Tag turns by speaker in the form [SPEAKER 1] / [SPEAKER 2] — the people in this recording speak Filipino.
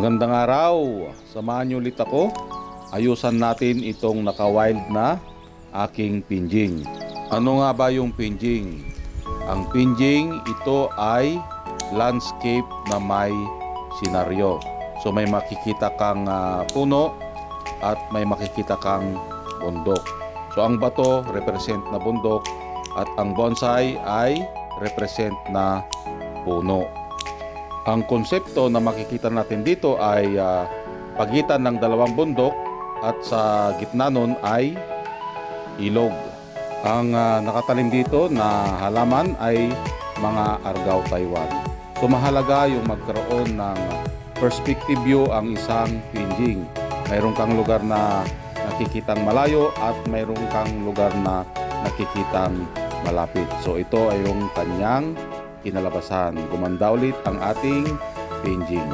[SPEAKER 1] Magandang araw! Samahan niyo ulit ako. Ayusan natin itong naka-wild na aking pinjing. Ano nga ba yung pinjing? Ang pinjing, ito ay landscape na may senaryo. So may makikita kang puno at may makikita kang bundok. So ang bato represent na bundok at ang bonsai ay represent na puno. Ang konsepto na makikita natin dito ay pagitan ng dalawang bundok at sa gitna nun ay ilog. Ang nakatalim dito na halaman ay mga Argao Taiwan. So mahalaga yung magkaroon ng perspective view ang isang pinjing. Mayroon kang lugar na nakikitang malayo at mayroon kang lugar na nakikitang malapit. So ito ay yung kanyang kinalabasan. Gumanda ulit ang ating pinjing.